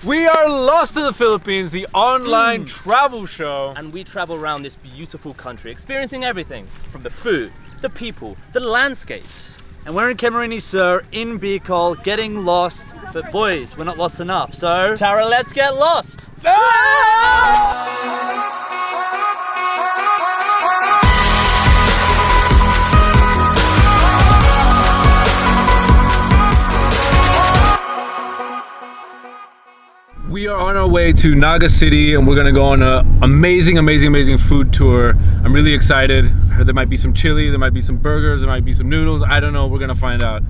We are Lost in the Philippines, the online travel show. And we travel around this beautiful country, experiencing everything from the food, the people, the landscapes. And we're in Camarines Sur, in Bicol, getting lost. But boys, we're not lost enough, so... Tara, let's get lost! We are on our way to Naga City and we're gonna go on an amazing food tour. I'm really excited. I heard there might be some chili, there might be some burgers, there might be some noodles. I don't know, we're gonna find out.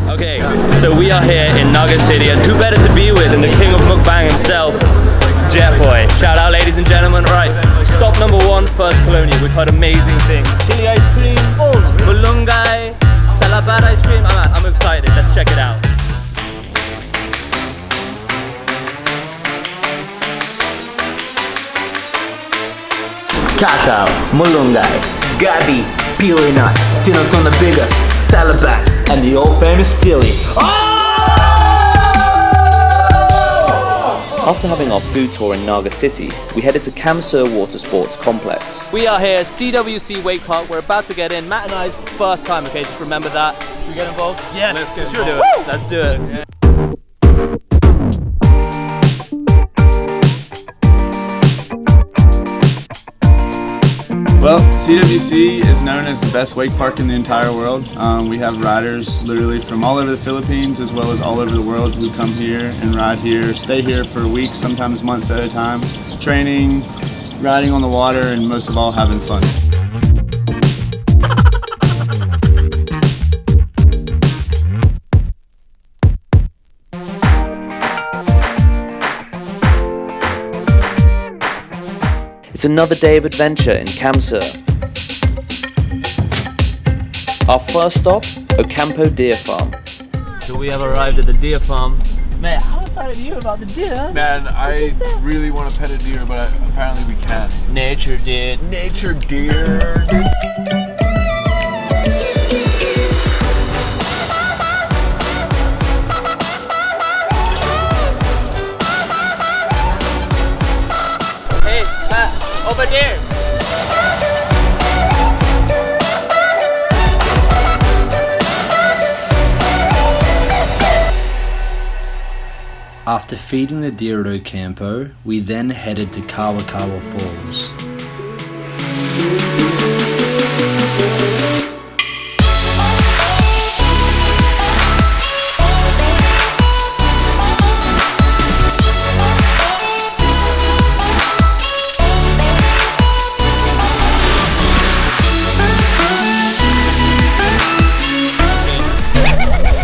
Okay, so we are here in Naga City, and who better to be with than the king of mukbang himself, Gepoy. Shout out, ladies and gentlemen. Right, stop number 1, First Colonial. We've heard amazing things. Chili ice cream, Mulungay, Salabat ice cream. I'm excited. Let's check it out. Cacao, Mulungay, Gabi, Pili nuts, Tinotona Bigas, Salabat, and the old famous Silly. After having our food tour in Naga City, we headed to Camarines Sur Water Sports Complex. We are here, CWC Wake Park. We're about to get in. Matt and I's first time, okay? Just remember that. Should we get involved? Yeah, let's get involved. Let's do it. Yeah. Well, CWC is known as the best wake park in the entire world. We have riders literally from all over the Philippines as well as all over the world who come here and ride here, stay here for weeks, sometimes months at a time, training, riding on the water, and most of all having fun. It's another day of adventure in Camarines Sur. Our first stop, Ocampo Deer Farm. So we have arrived at the deer farm. Man, how excited are you about the deer? Man, I really want to pet a deer, but apparently we can't. Nature deer. Nature deer. Hey, Matt, over there. After feeding the deer at Ocampo, we then headed to Kawa Falls.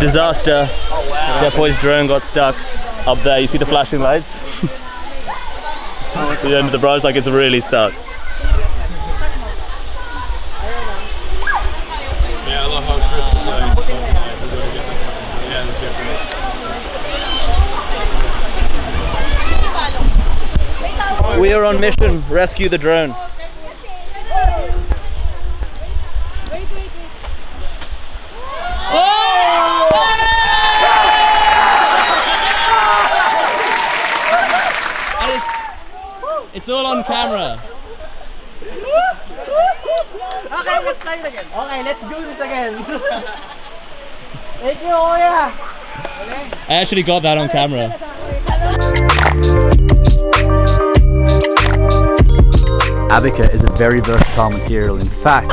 Disaster. Oh wow. Gepoy's drone got stuck up there. You see the flashing lights? The end of the brush, like it's really stuck. Yeah, I love how Chris is like, We are on mission. Rescue the drone. It's all on camera. Okay, let's try it again. Okay, let's do this again. Thank you, Oya. I actually got that on camera. Abaca is a very versatile material. In fact,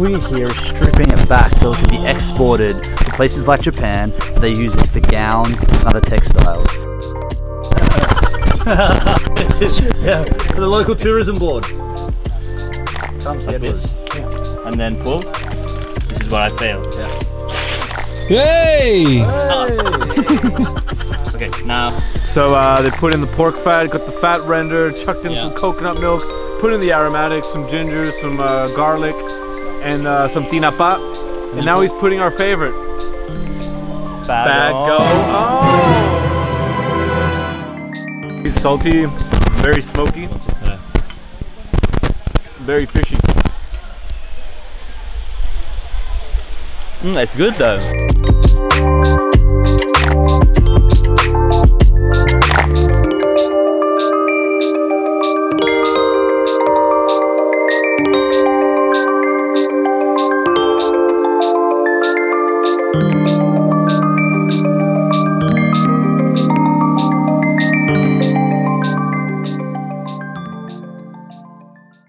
we're here stripping it back so it can be exported to places like Japan, where they use this for gowns and other textiles. Yeah, for the local tourism board. Comes Like this. Yeah. And then pull. This is where I failed. Yeah. Hey! Okay, now. So they put in the pork fat, got the fat rendered, chucked in some coconut milk, put in the aromatics, some ginger, some garlic, and some tinapa. And now he's putting our favorite. Bago. Oh! It's salty, Very smoky. Yeah. Very fishy. It's good though.